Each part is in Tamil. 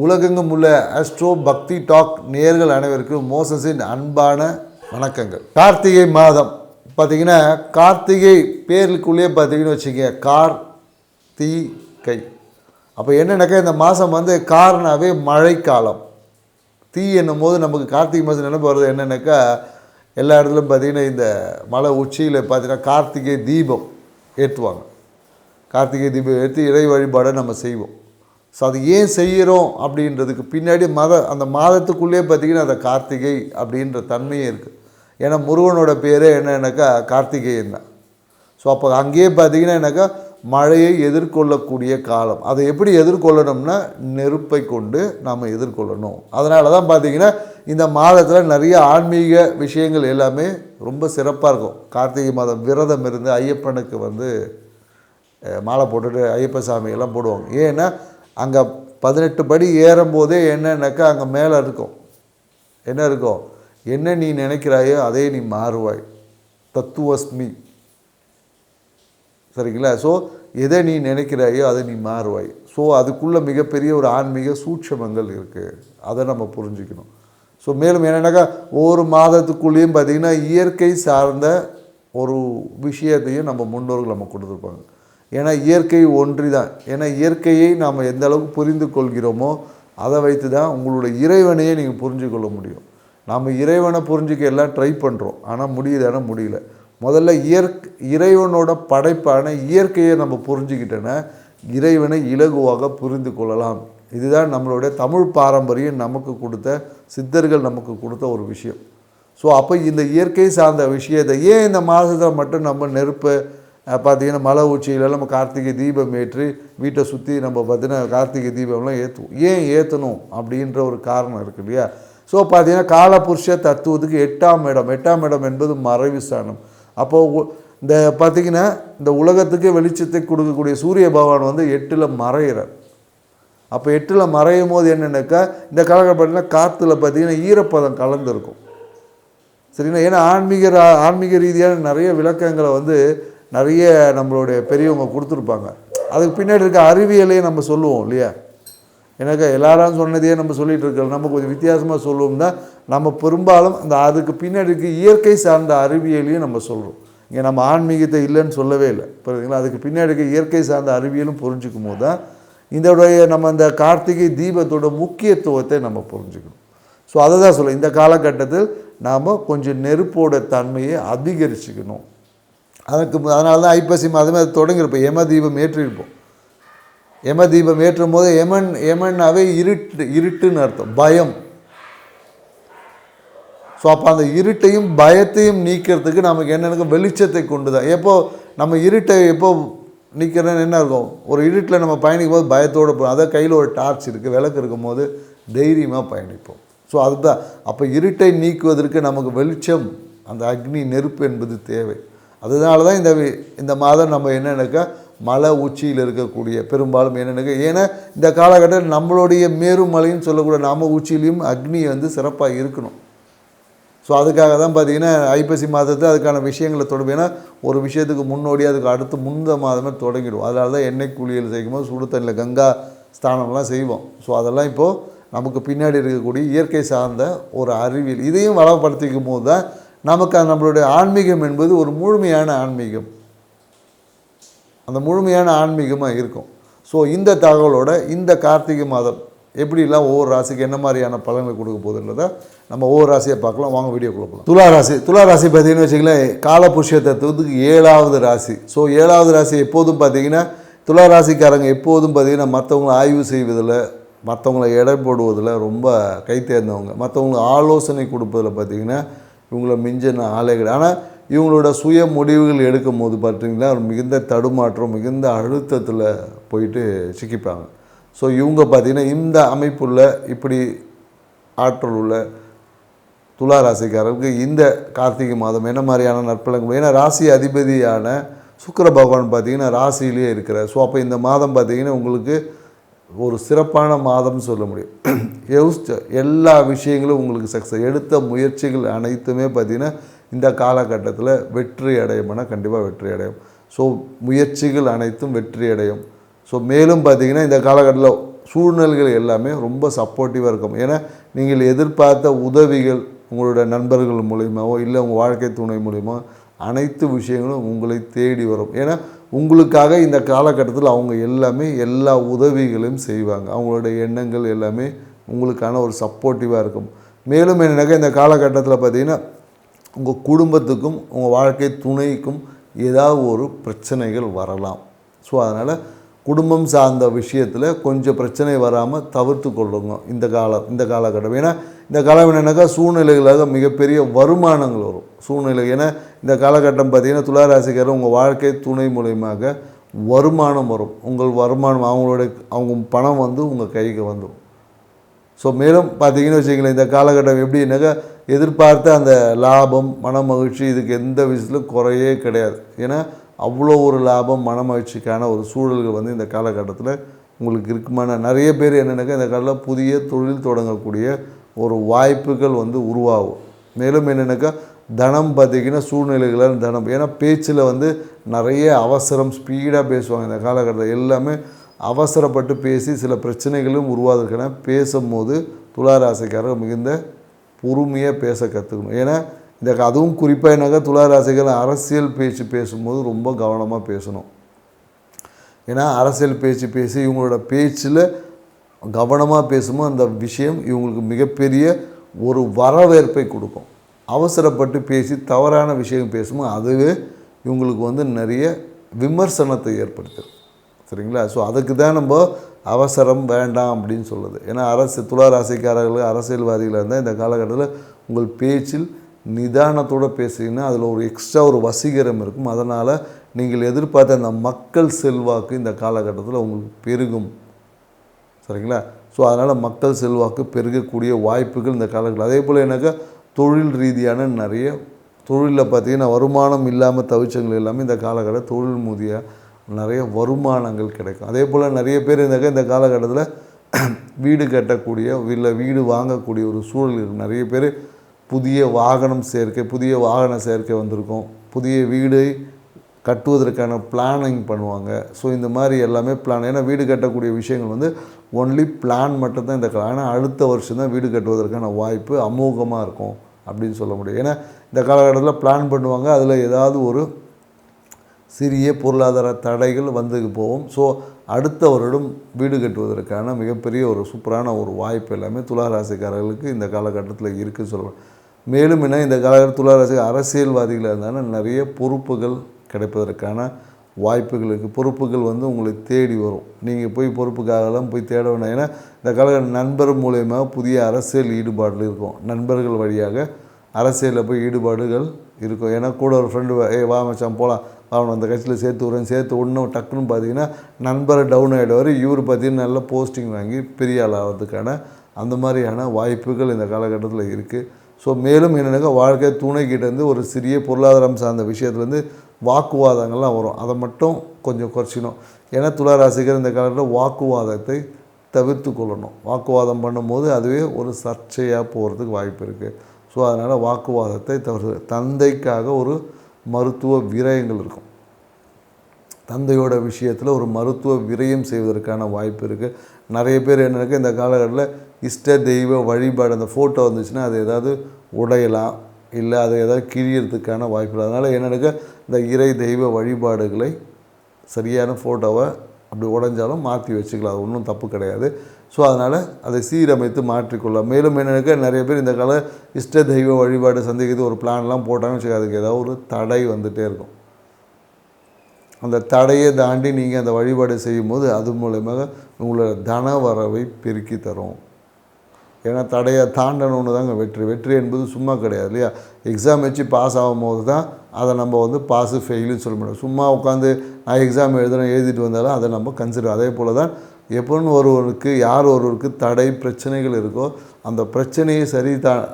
உலகெங்கும் உள்ள ஆஸ்ட்ரோ பக்தி டாக் நேயர்கள் அனைவருக்கும் மோசஸின் அன்பான வணக்கங்கள். கார்த்திகை மாதம் பார்த்திங்கன்னா, கார்த்திகை பேருக்குள்ளேயே பார்த்திங்கன்னு வச்சுக்க, கார்த்திகை. அப்போ என்னென்னாக்கா, இந்த மாதம் வந்து கார்னாவே மழைக்காலம். தீ என்னும் போது நமக்கு கார்த்திகை மாதம் நினைப்பு வருது என்னென்னாக்கா, எல்லா இடத்துலையும் பார்த்திங்கன்னா இந்த மலை உச்சியில் பார்த்திங்கன்னா கார்த்திகை தீபம் ஏற்றுவாங்க. கார்த்திகை தீபம் ஏற்றி இறை வழிபாடை நம்ம செய்வோம். ஸோ அது ஏன் செய்கிறோம் அப்படின்றதுக்கு பின்னாடி அந்த மாதத்துக்குள்ளே பார்த்திங்கன்னா அந்த கார்த்திகை அப்படின்ற தன்மையே இருக்குது. ஏன்னா முருகனோட பேரே என்னன்னாக்கா கார்த்திகேயன் தான். ஸோ அப்போ அங்கேயே பார்த்திங்கன்னா என்னக்கா, மழையை எதிர்கொள்ளக்கூடிய காலம். அதை எப்படி எதிர்கொள்ளணும்னா, நெருப்பை கொண்டு நாம் எதிர்கொள்ளணும். அதனால தான் பார்த்திங்கன்னா இந்த மாதத்தில் நிறைய ஆன்மீக விஷயங்கள் எல்லாமே ரொம்ப சிறப்பாக இருக்கும். கார்த்திகை மாதம் விரதம் இருந்து ஐயப்பனுக்கு வந்து மாலை போட்டுட்டு ஐயப்ப சாமியெல்லாம் போடுவாங்க. ஏன்னா அங்கே 18 படி ஏறும்போதே என்னன்னாக்கா, அங்கே மேலே இருக்கும், என்ன இருக்கும், என்ன நீ நினைக்கிறாயோ அதே நீ மாறுவாய், தத்துவஸ்மி, சரிங்களா? ஸோ எதை நீ நினைக்கிறாயோ அதை நீ மாறுவாய். ஸோ அதுக்குள்ளே மிகப்பெரிய ஒரு ஆன்மீக சூட்சமங்கள் இருக்குது, அதை நம்ம புரிஞ்சுக்கணும். ஸோ மேலும் என்னென்னாக்கா, ஒவ்வொரு மாதத்துக்குள்ளேயும் பார்த்திங்கன்னா இயற்கை சார்ந்த ஒரு விஷயத்தையும் நம்ம முன்னோர்கள் நம்ம கொடுத்துருப்பாங்க. ஏன்னா இயற்கை ஒன்றி தான். ஏன்னா இயற்கையை நாம் எந்த அளவுக்கு புரிந்து கொள்கிறோமோ அதை வைத்து தான் உங்களோட இறைவனையே நீங்கள் புரிஞ்சு கொள்ள முடியும். நாம் இறைவனை புரிஞ்சுக்க எல்லாம் ட்ரை பண்ணுறோம், ஆனால் முடியல. முதல்ல இறைவனோட படைப்பான இயற்கையை நம்ம புரிஞ்சுக்கிட்டோன்னா இறைவனை இலகுவாக புரிந்து கொள்ளலாம். இதுதான் நம்மளுடைய தமிழ் பாரம்பரியம் நமக்கு கொடுத்த, சித்தர்கள் நமக்கு கொடுத்த ஒரு விஷயம். ஸோ அப்போ இந்த இயற்கை சார்ந்த விஷயத்தை ஏன் இந்த மாதத்தில் மட்டும் நம்ம நெருப்பை பார்த்திங்கன்னா மலை உச்சியில் நம்ம கார்த்திகை தீபம் ஏற்றி வீட்டை சுற்றி நம்ம பார்த்திங்கன்னா கார்த்திகை தீபம்லாம் ஏற்றுவோம். ஏன் ஏற்றணும் அப்படின்ற ஒரு காரணம் இருக்குது இல்லையா? ஸோ பார்த்திங்கன்னா காலபுருஷ தத்துவத்துக்கு 8ஆம் இடம் என்பது மறைவு ஸ்தானம். அப்போது இந்த பார்த்திங்கன்னா இந்த உலகத்துக்கு வெளிச்சத்தை கொடுக்கக்கூடிய சூரிய பகவான் வந்து 8ல் மறைகிறார். அப்போ 8ல் மறையும் போது என்னென்னாக்கா, இந்த காலகட்டத்தில் காற்றுல பார்த்திங்கன்னா ஈரப்பதம் கலந்துருக்கும், சரிங்களா? ஏன்னா ஆன்மீக ரீதியான நிறைய விளக்கங்களை வந்து நிறைய நம்மளுடைய பெரியவங்க கொடுத்துருப்பாங்க. அதுக்கு பின்னாடி இருக்க அறிவியலையே நம்ம சொல்லுவோம் இல்லையா? எனக்கு எல்லாரும் சொன்னதையே நம்ம சொல்லிகிட்டு இருக்கோம். நம்ம கொஞ்சம் வித்தியாசமாக சொல்லுவோம்னா, நம்ம பெரும்பாலும் அதுக்கு பின்னாடி இருக்க இயற்கை சார்ந்த அறிவியலையும் நம்ம சொல்கிறோம். இங்கே நம்ம ஆன்மீகத்தை இல்லைன்னு சொல்லவே இல்லை, புரியுதுங்களா? அதுக்கு பின்னாடி இருக்க இயற்கை சார்ந்த அறிவியலும் புரிஞ்சுக்கும் போது தான் நம்ம இந்த கார்த்திகை தீபத்தோட முக்கியத்துவத்தை நம்ம புரிஞ்சுக்கணும். ஸோ அதை தான் சொல்ல, இந்த காலகட்டத்தில் நாம் கொஞ்சம் நெருப்போட தன்மையை அதிகரிச்சுக்கணும். அதனால தான் ஐப்பசி மாதமே அது தொடங்கியிருப்போம், யம தீபம் ஏற்றிருப்போம். யம தீபம் ஏற்றும் போது யமன்னாவே இருட்டுன்னு அர்த்தம், பயம். ஸோ அப்போ அந்த இருட்டையும் பயத்தையும் நீக்கிறதுக்கு நமக்கு என்னென்ன வெளிச்சத்தை கொண்டு தான். நம்ம இருட்டை நீக்கிறதுன்னு என்ன இருக்கும், ஒரு இருட்டில் நம்ம பயணிக்கும் போது பயத்தோடு போகும். அதை கையில் ஒரு டார்ச் இருக்குது, விளக்கு இருக்கும் போது தைரியமாக பயணிப்போம். ஸோ அதுதான், அப்போ இருட்டை நீக்குவதற்கு நமக்கு வெளிச்சம், அந்த அக்னி நெருப்பு என்பது தேவை. அதனால தான் இந்த மாதம் நம்ம என்னென்னாக்கா, மலை உச்சியில் இருக்கக்கூடிய பெரும்பாலும் என்னென்னாக்கா, ஏன்னா இந்த காலகட்டத்தில் நம்மளுடைய மேருமலைன்னு சொல்லக்கூடிய நம்ம உச்சியிலையும் அக்னி வந்து சிறப்பாக இருக்கணும். ஸோ அதுக்காக தான் பார்த்திங்கன்னா ஐப்பசி மாதத்தில் அதுக்கான விஷயங்களை தொடங்கும். ஏன்னா ஒரு விஷயத்துக்கு முன்னோடி அதுக்கு அடுத்து முந்த மாதமே தொடங்கிடுவோம். அதனால தான் எண்ணெய் குளியல் செய்யும்போது சுடு தண்ணியில் கங்கா ஸ்தானம்லாம் செய்வோம். ஸோ அதெல்லாம் இப்போது நமக்கு பின்னாடி இருக்கக்கூடிய இயற்கை சார்ந்த ஒரு அறிவியல், இதையும் வளப்படுத்திக்கும் போது தான் நமக்கு நம்மளுடைய ஆன்மீகம் என்பது ஒரு முழுமையான ஆன்மீகம், அந்த முழுமையான ஆன்மீகமாக இருக்கும். ஸோ இந்த தகவலோட இந்த கார்த்திகை மாதம் எப்படிலாம் ஒவ்வொரு ராசிக்கு என்ன மாதிரியான பலன்களை கொடுக்க போகுதுன்றதை நம்ம ஒவ்வொரு ராசியை பார்க்கலாம். வாங்க வீடியோக்குள்ள போகலாம். துலா ராசி பார்த்தீங்கன்னு வச்சுங்களேன், காலபுருஷ தத்துவத்துக்கு 7வது ராசி. ஸோ 7வது ராசி எப்போதும் பார்த்திங்கன்னா துலா ராசிக்காரங்க எப்போதும் பார்த்திங்கன்னா மற்றவங்களை ஆய்வு செய்வதில், மற்றவங்களை எடை போடுவதில் ரொம்ப கை தேர்ந்தவங்க. மற்றவங்களுக்கு ஆலோசனை கொடுப்பதில் பார்த்திங்கன்னா இவங்கள மிஞ்சின ஆளே கிடையாது. ஆனால் இவங்களோட சுய முடிவுகள் எடுக்கும் போது பார்த்திங்கன்னா மிகுந்த தடுமாற்றம், மிகுந்த அழுத்தத்தில் போயிட்டு சிக்கிப்பாங்க. ஸோ இவங்க பார்த்திங்கன்னா இந்த அமைப்புள்ள இப்படி ஆற்றல் உள்ள துலா ராசிக்காரருக்கு இந்த கார்த்திகை மாதம் என்ன மாதிரியான நற்பலன்கள், ஏன்னா ராசி அதிபதியான சுக்கிர பகவான் பார்த்திங்கன்னா ராசியிலே இருக்கிறார். ஸோ அப்போ இந்த மாதம் பார்த்திங்கன்னா உங்களுக்கு ஒரு சிறப்பான மாதம்னு சொல்ல முடியும். எல்லா விஷயங்களும் உங்களுக்கு சக்ஸஸ், எடுத்த முயற்சிகள் அனைத்துமே பார்த்திங்கன்னா இந்த காலகட்டத்தில் வெற்றி அடையும்னா கண்டிப்பாக வெற்றி அடையும். ஸோ முயற்சிகள் அனைத்தும் வெற்றி அடையும். ஸோ மேலும் பார்த்திங்கன்னா இந்த காலகட்டத்தில் சூழ்நிலைகள் எல்லாமே ரொம்ப சப்போர்ட்டிவாக இருக்கும். ஏன்னா நீங்கள் எதிர்பார்த்த உதவிகள் உங்களுடைய நண்பர்கள் மூலியமாவோ இல்லை உங்கள் வாழ்க்கை துணை மூலியமோ அனைத்து விஷயங்களும் உங்களை தேடி வரும். ஏன்னா உங்களுக்காக இந்த காலகட்டத்தில் அவங்க எல்லாமே எல்லா உதவிகளையும் செய்வாங்க. அவங்களுடைய எண்ணங்கள் எல்லாமே உங்களுக்கான ஒரு சப்போர்ட்டிவாக இருக்கும். மேலும் என்னன்னாக்கா இந்த காலகட்டத்தில் பார்த்திங்கன்னா உங்கள் குடும்பத்துக்கும் உங்கள் வாழ்க்கை துணைக்கும் ஏதாவது ஒரு பிரச்சனைகள் வரலாம். ஸோ அதனால் குடும்பம் சார்ந்த விஷயத்தில் கொஞ்சம் பிரச்சனை வராமல் தவிர்த்து கொள்ளுங்க இந்த காலகட்டம். ஏன்னா இந்த காலம் என்னென்னாக்கா சூழ்நிலைகளாக மிகப்பெரிய வருமானங்கள் வரும் சூழ்நிலை. ஏன்னா இந்த காலகட்டம் பார்த்திங்கன்னா துலா ராசிக்காரர் உங்கள் வாழ்க்கை துணை மூலயமாக வருமானம் வரும். உங்கள் வருமானம் அவங்க பணம் உங்கள் கைக்கு வந்துடும். ஸோ மேலும் பார்த்திங்கன்னு வச்சுக்கங்களேன், இந்த காலகட்டம் எப்படின்னாக்கா எதிர்பார்த்த அந்த லாபம் மன மகிழ்ச்சி இதுக்கு எந்த விஷயத்துலையும் குறையே கிடையாது. ஏன்னா அவ்வளோ ஒரு லாபம் மன மகிழ்ச்சிக்கான ஒரு சூழல்கள் இந்த காலகட்டத்தில் உங்களுக்கு இருக்குமான நிறைய பேர் என்னென்னாக்கா இந்த காலத்தில் புதிய தொழில் தொடங்கக்கூடிய ஒரு வாய்ப்புகள் உருவாகும். மேலும் என்னென்னாக்கா தனம் பார்த்திங்கன்னா சூழ்நிலைகளால் தனம். ஏன்னா பேச்சில் நிறைய அவசரம் ஸ்பீடாக பேசுவாங்க. இந்த காலகட்டத்தில் எல்லாமே அவசரப்பட்டு பேசி சில பிரச்சனைகளும் உருவாதுக்கான பேசும்போது துளாராசிக்காரர் மிகுந்த பொறுமையாக பேச கற்றுக்கணும். ஏன்னா அதுவும் குறிப்பாக என்னக்கா துளாராசிகள் அரசியல் பேச்சு பேசும்போது ரொம்ப கவனமாக பேசணும். ஏன்னா அரசியல் பேச்சு பேசி இவங்களோட பேச்சில் கவனமாக பேசும்போது அந்த விஷயம் இவங்களுக்கு மிகப்பெரிய ஒரு வரவேற்பை கொடுக்கும். அவசரப்பட்டு பேசி தவறான விஷயம் பேசும்போது அதுவே இவங்களுக்கு நிறைய விமர்சனத்தை ஏற்படுத்தும். சரிங்களா? ஸோ அதுக்கு தான் நம்ம அவசரம் வேண்டாம் அப்படின்னு சொல்லுது. ஏன்னா துலா ராசிக்காரர்கள் அரசியல்வாதிகளாக இருந்தால் இந்த காலகட்டத்தில் உங்கள் பேச்சில் நிதானத்தோடு பேசுகிறீங்கன்னா அதில் ஒரு எக்ஸ்ட்ரா ஒரு வசீகரம் இருக்கும். அதனால் நீங்கள் எதிர்பார்த்த அந்த மக்கள் செல்வாக்கு இந்த காலகட்டத்தில் உங்களுக்கு பெருகும். சரிங்களா? ஸோ அதனால் மக்கள் செல்வாக்கு பெருகக்கூடிய வாய்ப்புகள் இந்த காலகட்டத்தில். அதே போல் எனக்கு தொழில் ரீதியான நிறைய தொழிலில் பார்த்திங்கன்னா வருமானம் இல்லாமல் தவிச்சவங்கள் எல்லாமே இந்த காலகட்டம் தொழில் மூதியாக நிறைய வருமானங்கள் கிடைக்கும். அதே போல் நிறைய பேர் இந்த காலகட்டத்தில் வீடு கட்டக்கூடிய இல்லை வீடு வாங்கக்கூடிய ஒரு சூழல் நிறைய பேர் புதிய வாகன சேர்க்கை வந்திருக்கும். புதிய வீடு கட்டுவதற்கான பிளானிங் பண்ணுவாங்க. ஸோ இந்த மாதிரி எல்லாமே பிளான். ஏன்னா வீடு கட்டக்கூடிய விஷயங்கள் ஒன்லி பிளான் மட்டும்தான் இந்த ஆனால் அடுத்த வருஷம் தான் வீடு கட்டுவதற்கான வாய்ப்பு அமோகமாக இருக்கும் அப்படின்னு சொல்ல முடியும். ஏன்னா இந்த காலகட்டத்தில் பிளான் பண்ணுவாங்க. அதில் ஏதாவது ஒரு சிறிய பொருளாதார தடைகள் போகும். ஸோ அடுத்த வருடம் வீடு கட்டுவதற்கான மிகப்பெரிய ஒரு சூப்பரான ஒரு வாய்ப்பு எல்லாமே துளாராசிக்காரர்களுக்கு இந்த காலகட்டத்தில் இருக்குதுன்னு சொல்லுவேன். மேலும் என்ன இந்த காலகட்டத்தில் துளாராசி அரசியல்வாதிகளாக இருந்தாலும் நிறைய பொறுப்புகள் கிடைப்பதற்கான வாய்ப்புகள் இருக்குது. பொறுப்புகள் உங்களை தேடி வரும். நீங்கள் போய் பொறுப்புக்காகலாம் போய் தேட வேண்டாம். ஏன்னா இந்த காலகட்டம் நண்பர் மூலயமா புதிய அரசியல் ஈடுபாடுகள் இருக்கும். நண்பர்கள் வழியாக அரசியலில் போய் ஈடுபாடுகள் இருக்கும். ஏன்னா கூட ஒரு ஃப்ரெண்டு வா மச்சான் போகலாம் அவனை அந்த கட்சியில் சேர்த்து ஒன்றும் டக்குன்னு பார்த்தீங்கன்னா நண்பரை டவுன் ஆகிடுவார். இவர் பார்த்தீங்கன்னா நல்ல போஸ்டிங் வாங்கி பெரிய ஆள் ஆகிறதுக்கான அந்த மாதிரியான வாய்ப்புகள் இந்த காலகட்டத்தில் இருக்குது. ஸோ மேலும் என்னென்னாக்கா வாழ்க்கை துணைக்கிட்டேருந்து ஒரு சிறிய பொருளாதாரம் சார்ந்த விஷயத்துலேருந்து வாக்குவாதங்கள்லாம் வரும். அதை மட்டும் கொஞ்சம் குறைச்சிக்கணும். ஏன்னா துளாராசிகர் இந்த காலத்தில் வாக்குவாதத்தை தவிர்த்து கொள்ளணும். வாக்குவாதம் பண்ணும்போது அதுவே ஒரு சர்ச்சையாக போகிறதுக்கு வாய்ப்பு இருக்குது. ஸோ அதனால் வாக்குவாதத்தை தந்தைக்காக ஒரு மருத்துவ விரயங்கள் இருக்கும். தந்தையோட விஷயத்தில் ஒரு மருத்துவ விரயம் செய்வதற்கான வாய்ப்பு இருக்குது. நிறைய பேர் என்னென்னாக்கா இந்த காலகட்டத்தில் இஷ்ட தெய்வ வழிபாடு அந்த ஃபோட்டோ வந்துச்சுன்னா அது ஏதாவது உடையலாம், இல்லை அதை ஏதாவது கிழியறதுக்கான வாய்ப்பு. அதனால் என்னென்னாக்கா இந்த இறை தெய்வ வழிபாடுகளை சரியான ஃபோட்டோவை அப்படி உடைஞ்சாலும் மாற்றி வச்சுக்கலாம். அது ஒன்றும் தப்பு கிடையாது. ஸோ அதனால் அதை சீரமைத்து மாற்றிக்கொள்ளலாம். மேலும் என்னென்னாக்கா நிறைய பேர் இந்த கால இஷ்ட தெய்வ வழிபாடு சந்தேகித்து ஒரு பிளான்லாம் போட்டாங்கன்னு வச்சுக்க அதுக்கு ஏதாவது ஒரு தடை வந்துகிட்டே இருக்கும். அந்த தடையை தாண்டி நீங்கள் அந்த வழிபாடு செய்யும்போது அது மூலமாக உங்களோட தன வரவை பெருக்கி தரும். ஏன்னா தடையை தாண்டணுன்னு தாங்க வெற்றி என்பது சும்மா கிடையாது இல்லையா? எக்ஸாம் வச்சு பாஸ் ஆகும்போது தான் அதை நம்ம பாஸு ஃபெயிலுன்னு சொல்ல முடியும். சும்மா உட்காந்து நான் எக்ஸாம் எழுதிட்டு வந்தாலும் அதை நம்ம கன்சிடர். அதே போல் தான் எப்போன்னு ஒருவருக்கு தடை பிரச்சனைகள் இருக்கோ அந்த பிரச்சனையை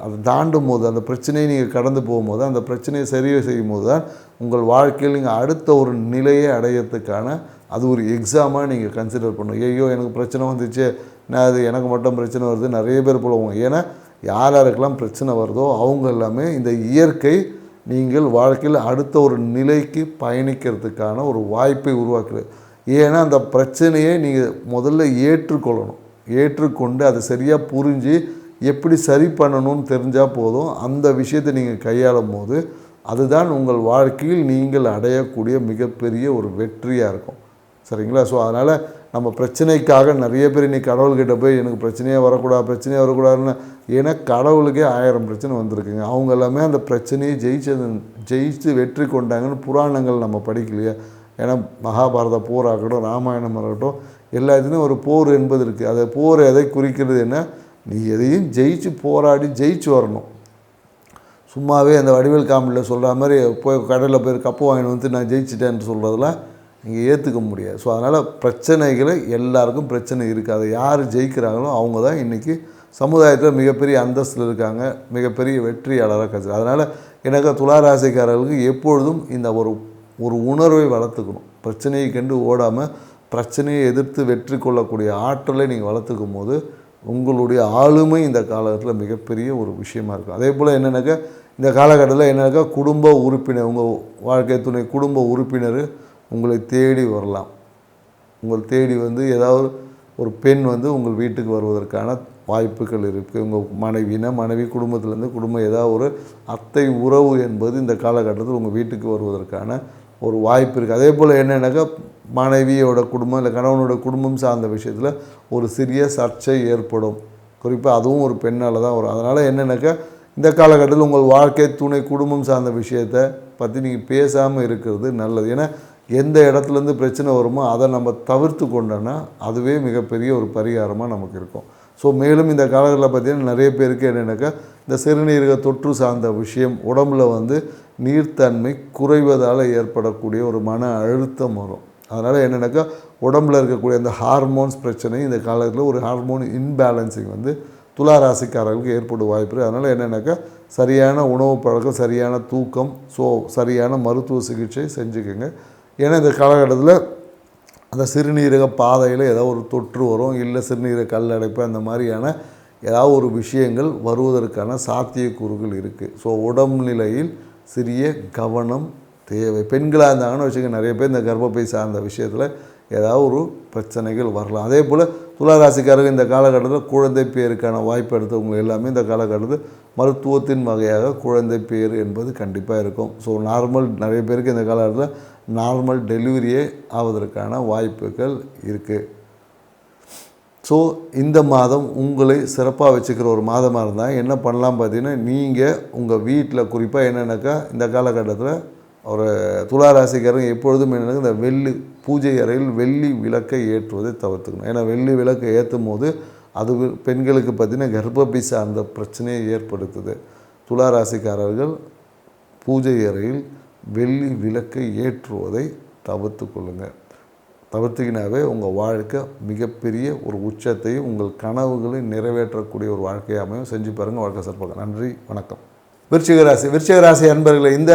அதை தாண்டும் போது அந்த பிரச்சனையை நீங்கள் கடந்து போகும்போது அந்த பிரச்சனையை சரி செய்யும் போது தான் உங்கள் வாழ்க்கையில் நீங்கள் அடுத்த ஒரு நிலையை அடையிறதுக்கான அது ஒரு எக்ஸாமாக நீங்கள் கன்சிடர் பண்ணணும். ஐயோ எனக்கு பிரச்சனை வந்துச்சு, நான் அது எனக்கு மட்டும் பிரச்சனை வருது நிறைய பேர் போடுவோம். ஏன்னா யாருக்கெல்லாம் பிரச்சனை வருதோ அவங்க எல்லாமே இந்த இயற்கை நீங்கள் வாழ்க்கையில் அடுத்த ஒரு நிலைக்கு பயணிக்கிறதுக்கான ஒரு வாய்ப்பை உருவாக்குது. ஏன்னா அந்த பிரச்சனையை நீங்கள் முதல்ல ஏற்றுக்கொள்ளணும். ஏற்றுக்கொண்டு அதை சரியாக புரிஞ்சு எப்படி சரி பண்ணணும்னு தெரிஞ்சால் போதும். அந்த விஷயத்தை நீங்கள் கையாளும் போது அதுதான் உங்கள் வாழ்க்கையில் நீங்கள் அடையக்கூடிய மிகப்பெரிய ஒரு வெற்றியாக இருக்கும். சரிங்களா? ஸோ அதனால் நம்ம பிரச்சனைக்காக நிறைய பேர் இன்றைக்கி கடவுள்கிட்ட போய் எனக்கு பிரச்சனையாக வரக்கூடாதுன்னு, ஏன்னா கடவுளுக்கே 1000 பிரச்சனை வந்திருக்குங்க. அவங்க எல்லாமே அந்த பிரச்சனையை ஜெயிச்சு வெற்றி கொண்டாங்கன்னு புராணங்கள் நம்ம படிக்கலையா? ஏன்னா மகாபாரத போர் ஆகட்டும், ராமாயணம் ஆகட்டும், எல்லாத்துலேயும் ஒரு போர் என்பது இருக்குது. அதை போர் எதை குறிக்கிறது என்ன? நீ எதையும் போராடி ஜெயிச்சு வரணும். சும்மாவே அந்த வடிவேல் காமெடியில் சொல்கிற மாதிரி போய் கடையில் போய் கப்பு வாங்கிட்டு வந்து நான் ஜெயிச்சிட்டேன்னு சொல்கிறதெல்லாம் நீங்கள் ஏற்றுக்க முடியாது. ஸோ அதனால் பிரச்சனைகளை எல்லாருக்கும் பிரச்சனை இருக்குது. அதை யார் ஜெயிக்கிறாங்களோ அவங்க தான் இன்றைக்கி சமுதாயத்தில் மிகப்பெரிய அந்தஸ்தில் இருக்காங்க, மிகப்பெரிய வெற்றியாளராக கட்சி. அதனால் எனக்கு துளாராசிக்காரர்களுக்கு எப்பொழுதும் இந்த ஒரு உணர்வை வளர்த்துக்கணும். பிரச்சனையை கண்டு ஓடாமல் பிரச்சனையை எதிர்த்து வெற்றி கொள்ளக்கூடிய ஆற்றலை நீங்கள் வளர்த்துக்கும் போது உங்களுடைய ஆளுமை இந்த காலகட்டத்தில் மிகப்பெரிய ஒரு விஷயமா இருக்கும். அதே போல் என்னென்னாக்கா இந்த காலகட்டத்தில் என்னென்னாக்கா குடும்ப உறுப்பினர், உங்கள் வாழ்க்கை துணை குடும்ப உறுப்பினர் உங்களை தேடி வரலாம். உங்களை தேடி வந்து ஏதாவது ஒரு பெண் வந்து உங்கள் வீட்டுக்கு வருவதற்கான வாய்ப்புகள் இருக்குது. உங்கள் மனைவி குடும்பத்திலேருந்து குடும்பம் ஏதாவது ஒரு அத்தை உறவு என்பது இந்த காலகட்டத்தில் உங்கள் வீட்டுக்கு வருவதற்கான ஒரு வாய்ப்பு இருக்குது. அதே போல் என்னென்னாக்கா மனைவியோட குடும்பம் இல்லை கணவனோட குடும்பம் சார்ந்த விஷயத்தில் ஒரு சிறிய சர்ச்சை ஏற்படும். குறிப்பாக அதுவும் ஒரு பெண்ணால் தான் வரும். அதனால் என்னென்னாக்கா இந்த காலகட்டத்தில் உங்கள் வாழ்க்கை துணை குடும்பம் சார்ந்த விஷயத்தை பற்றி நீங்கள் பேசாமல் இருக்கிறது நல்லது. ஏன்னா எந்த இடத்துலேருந்து பிரச்சனை வருமோ அதை நம்ம தவிர்த்து கொண்டோன்னா அதுவே மிகப்பெரிய ஒரு பரிகாரமாக நமக்கு இருக்கும். ஸோ மேலும் இந்த காலங்களில் பார்த்திங்கன்னா நிறைய பேருக்கு என்னென்னாக்கா இந்த சிறுநீரக தொற்று சார்ந்த விஷயம், உடம்பில் வந்து நீர்த்தன்மை குறைவதால் ஏற்படக்கூடிய ஒரு மன அழுத்தம் வரும். அதனால் என்னென்னாக்கா உடம்பில் இருக்கக்கூடிய அந்த ஹார்மோன்ஸ் பிரச்சனை, இந்த காலத்தில் ஒரு ஹார்மோன் இன்பேலன்சிங் வந்து துளாராசிக்காரர்களுக்கு ஏற்படும் வாய்ப்பு. அதனால் என்னென்னாக்கா சரியான உணவு பழக்கம், சரியான தூக்கம், ஸோ சரியான மருத்துவ சிகிச்சை செஞ்சுக்கோங்க. ஏன்னா இந்த காலகட்டத்தில் அந்த சிறுநீரக பாதையில் ஏதாவது ஒரு தொற்று வரும், இல்லை சிறுநீரக கல்லடைப்பு, அந்த மாதிரியான ஏதாவது ஒரு விஷயங்கள் வருவதற்கான சாத்தியக்கூறுகள் இருக்குது. ஸோ உடல்நிலையில் சிறிய கவனம் தேவை. பெண்களாக இருந்தாங்கன்னு வச்சுக்க, நிறைய பேர் இந்த கர்ப்பப்பை சார்ந்த விஷயத்தில் ஏதாவது ஒரு பிரச்சனைகள் வரலாம். அதே போல் துளாராசிக்காரர்கள் இந்த காலகட்டத்தில் குழந்தை பேருக்கான வாய்ப்பு எடுத்தவங்க எல்லாமே இந்த காலகட்டத்தில் மருத்துவத்தின் வகையாக குழந்தை பேர் என்பது கண்டிப்பாக இருக்கும். ஸோ நிறைய பேருக்கு இந்த காலகட்டத்தில் நார்மல் டெலிவரியே ஆவதற்கான வாய்ப்புகள் இருக்குது. ஸோ இந்த மாதம் உங்களை சிறப்பாக வச்சுக்கிற ஒரு மாதமாக இருந்தால் என்ன பண்ணலாம் பார்த்தீங்கன்னா, நீங்கள் உங்கள் வீட்டில் குறிப்பாக என்னென்னாக்கா இந்த காலகட்டத்தில் ஒரு துளாராசிக்காரங்க எப்பொழுதும் என்னென்னா இந்த பூஜை அறையில் வெள்ளி விளக்கை ஏற்றுவதை தவிர்த்துக்கணும். ஏன்னா வெள்ளி விளக்கை ஏற்றும் போது அது பெண்களுக்கு பார்த்திங்கன்னா கர்ப்பப்பை சார்ந்த பிரச்சனையை ஏற்படுத்துது. துளாராசிக்காரர்கள் பூஜை அறையில் வெள்ளி விளக்கை ஏற்றுவதை தவிர்த்து கொள்ளுங்கள். தவிர்த்திங்கனாவே உங்கள் வாழ்க்கை மிகப்பெரிய ஒரு உச்சத்தையும் உங்கள் கனவுகளை நிறைவேற்றக்கூடிய ஒரு வாழ்க்கையை அமையும். செஞ்சு பாருங்கள், வாழ்க்கை சிறப்பாக. நன்றி, வணக்கம். விருச்சிகராசி அன்பர்களை, இந்த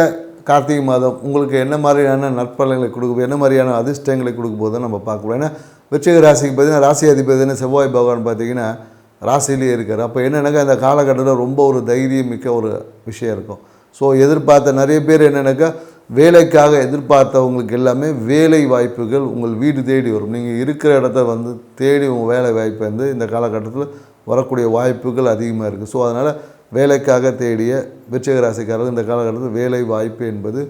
கார்த்திகை மாதம் உங்களுக்கு என்ன மாதிரியான நற்பலன்களை கொடுக்கும், என்ன மாதிரியான அதிர்ஷ்டங்களை கொடுக்கும் போது நம்ம பார்க்கலாம். ஏன்னா விருச்சிக ராசிக்கு பார்த்திங்கன்னா ராசி அதிபதினு செவ்வாய் பகவான் பார்த்திங்கன்னா ராசியிலே இருக்கார். அப்போ என்னென்னாக்கா இந்த காலகட்டத்தில் ரொம்ப ஒரு தைரியம் மிக்க ஒரு விஷயம் இருக்கும். ஸோ எதிர்பார்த்த நிறைய பேர் என்னென்னாக்கா வேலைக்காக எதிர்பார்த்தவங்களுக்கு எல்லாமே வேலை வாய்ப்புகள் உங்கள் வீடு தேடி வரும். நீங்கள் இருக்கிற இடத்த வந்து தேடி உங்கள் வேலை வாய்ப்பு வந்து இந்த காலகட்டத்தில் வரக்கூடிய வாய்ப்புகள் அதிகமாக இருக்குது. ஸோ அதனால் வேலைக்காக தேடிய விருச்சிக ராசிக்காரர்கள் இந்த காலகட்டத்தில் வேலை வாய்ப்பு என்பது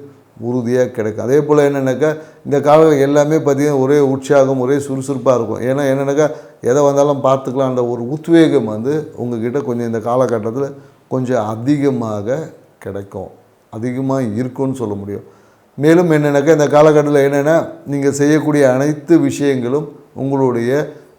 உறுதியாக கிடைக்கும். அதே போல் என்னென்னாக்கா இந்த காலம் எல்லாமே பார்த்திங்கன்னா ஒரே உற்சாகம், ஒரே சுறுசுறுப்பாக இருக்கும். ஏன்னா என்னென்னாக்கா எதை வந்தாலும் பார்த்துக்கலாம், அந்த ஒரு உத்வேகம் வந்து உங்கள்கிட்ட கொஞ்சம் இந்த காலகட்டத்தில் கொஞ்சம் அதிகமாக கிடைக்கும், அதிகமாக இருக்குன்னு சொல்ல முடியும். மேலும் என்னென்னாக்கா இந்த காலகட்டத்தில் என்னென்னா நீங்கள் செய்யக்கூடிய அனைத்து விஷயங்களும் உங்களுடைய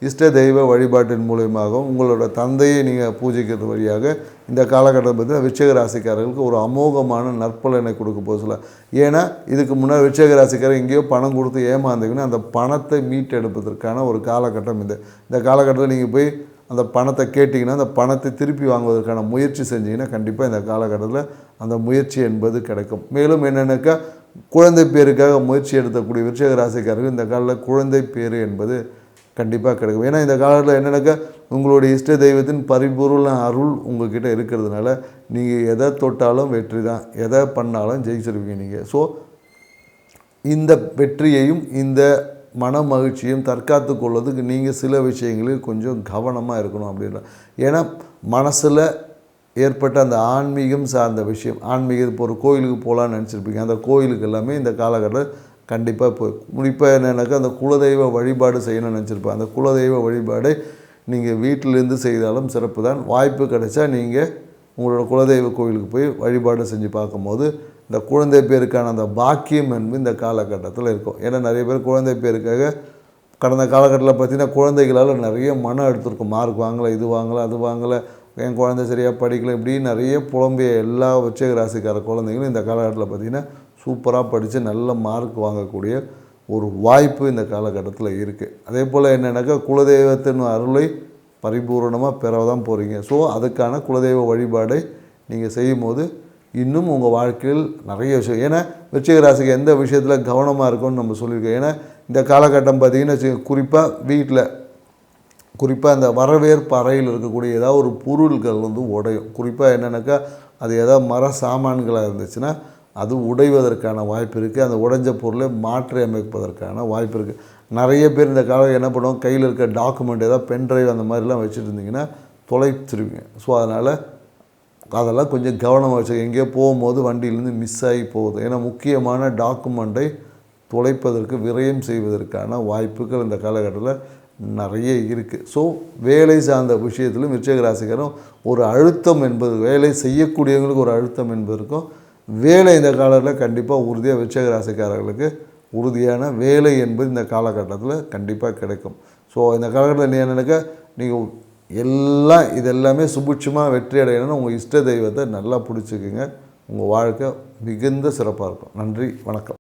இஷ்ட தெய்வ வழிபாட்டின் மூலயமாகவும் உங்களோட தந்தையை நீங்கள் பூஜிக்கிறது வழியாக இந்த காலகட்டத்தில் பார்த்தீங்கன்னா விருச்சிக ராசிக்காரர்களுக்கு ஒரு அமோகமான நற்பலனை கொடுக்க போக சொல்ல. ஏன்னா இதுக்கு முன்னாடி விருச்சிக ராசிக்காரர் எங்கேயோ பணம் கொடுத்து ஏமாந்தீங்கன்னா அந்த பணத்தை மீட்டெடுப்பதற்கான ஒரு காலகட்டம் இந்த காலகட்டத்தில் நீங்கள் போய் அந்த பணத்தை கேட்டிங்கன்னா அந்த பணத்தை திருப்பி வாங்குவதற்கான முயற்சி செஞ்சிங்கன்னா கண்டிப்பாக இந்த காலகட்டத்தில் அந்த முயற்சி என்பது கிடைக்கும். மேலும் என்னென்னாக்கா குழந்தை பேருக்காக முயற்சி எடுக்கக்கூடிய விருச்சிக ராசிக்காரர்கள் இந்த காலத்தில் குழந்தை பேர் என்பது கண்டிப்பாக கிடைக்கும். ஏன்னா இந்த காலத்தில் என்னென்னாக்கா உங்களுடைய இஷ்ட தெய்வத்தின் பரிபூர்ண அருள் உங்கள்கிட்ட இருக்கிறதுனால நீங்கள் எதை தொட்டாலும் வெற்றி தான், எதை பண்ணாலும் ஜெயிச்சிருவீங்க நீங்கள். ஸோ இந்த வெற்றியையும் இந்த மன மகிழ்ச்சியும் தற்காத்து கொள்வதுக்கு நீங்கள் சில விஷயங்களில் கொஞ்சம் கவனமாக இருக்கணும் அப்படின்ற. ஏன்னா மனசில் ஏற்பட்ட அந்த ஆன்மீகம் சார்ந்த விஷயம், ஆன்மீகம் இப்போ ஒரு கோயிலுக்கு போகலான்னு நினச்சிருப்பீங்க, அந்த கோயிலுக்கு எல்லாமே இந்த காலகட்டத்தில் கண்டிப்பாக போய் குறிப்பாக என்னென்னாக்கா அந்த குலதெய்வ வழிபாடு செய்யணும்னு நினச்சிருப்பேன். அந்த குலதெய்வ வழிபாடை நீங்கள் வீட்டிலேருந்து செய்தாலும் சிறப்பு தான். வாய்ப்பு கிடைச்சா நீங்கள் உங்களோட குலதெய்வ கோயிலுக்கு போய் வழிபாடு செஞ்சு பார்க்கும்போது இந்த குழந்தை பேருக்கான அந்த பாக்கியம் என்பது இந்த காலகட்டத்தில் இருக்கும். ஏன்னா நிறைய பேர் குழந்தை பேருக்காக கடந்த காலகட்டத்தில் பார்த்திங்கன்னா குழந்தைகளால் நிறைய மன அழுத்தம் இருக்கும். மார்க் வாங்கலை, இது வாங்கலை, அது வாங்கலை, என் குழந்தை சரியாக படிக்கலை, இப்படி நிறைய புலம்பிய எல்லா விருச்சிக ராசிக்கார குழந்தைங்களும் இந்த காலகட்டத்தில் பார்த்திங்கன்னா சூப்பராக படித்து நல்ல மார்க் வாங்கக்கூடிய ஒரு வாய்ப்பு இந்த காலகட்டத்தில் இருக்குது. அதே போல் என்னென்னாக்கா குலதெய்வத்தின் அருளை பரிபூர்ணமாக பெற தான் போகிறீங்க. ஸோ அதுக்கான குலதெய்வ வழிபாடை நீங்கள் செய்யும்போது இன்னும் உங்கள் வாழ்க்கையில் நிறைய விஷயம், ஏன்னா விருச்சிக ராசிக்கு எந்த விஷயத்தில் கவனமாக இருக்கும்னு நம்ம சொல்லியிருக்கோம். ஏன்னா இந்த காலகட்டம் பார்த்திங்கன்னா குறிப்பாக வீட்டில் குறிப்பாக அந்த வரவேற்பு அறையில் இருக்கக்கூடிய ஏதாவது ஒரு பொருள்கள் உடையும். குறிப்பாக என்னென்னாக்கா அது ஏதாவது மர சாமான்களாக இருந்துச்சுன்னா அது உடைவதற்கான வாய்ப்பு இருக்குது. அந்த உடைஞ்ச பொருளை மாற்றி அமைப்பதற்கான வாய்ப்பு இருக்குது. நிறைய பேர் இந்த காலம் என்ன பண்ணுவோம், கையில் இருக்க டாக்குமெண்ட் ஏதாவது பென்ட்ரைவ் அந்த மாதிரிலாம் வச்சுட்டு இருந்தீங்கன்னா தொலைச்சிருவீங்க. ஸோ அதெல்லாம் கொஞ்சம் கவனமாக வச்சு, எங்கேயோ போகும்போது வண்டியிலேருந்து மிஸ் ஆகி போகுது. ஏன்னா முக்கியமான டாக்குமெண்ட்டை தொலைப்பதற்கு விரயம் செய்வதற்கான வாய்ப்புகள் இந்த காலகட்டத்தில் நிறைய இருக்குது. ஸோ வேலை சார்ந்த விஷயத்திலும் விருச்சிக ராசிக்காரும் ஒரு அழுத்தம் என்பது, வேலை செய்யக்கூடியவங்களுக்கு ஒரு அழுத்தம் என்பதற்கும், வேலை இந்த காலத்தில் கண்டிப்பாக உறுதியாக விருச்சிக ராசிக்காரர்களுக்கு உறுதியான வேலை என்பது இந்த காலகட்டத்தில் கண்டிப்பாக கிடைக்கும். ஸோ இந்த காலகட்டத்தில் என்னென்னாக்கா நீங்கள் இதெல்லாமே சுபிட்சமாக வெற்றி அடையணும்னு உங்கள் இஷ்ட தெய்வத்தை நல்லா பிடிச்சிக்குங்க. உங்கள் வாழ்க்கை மிகுந்த சிறப்பாக இருக்கும். நன்றி, வணக்கம்.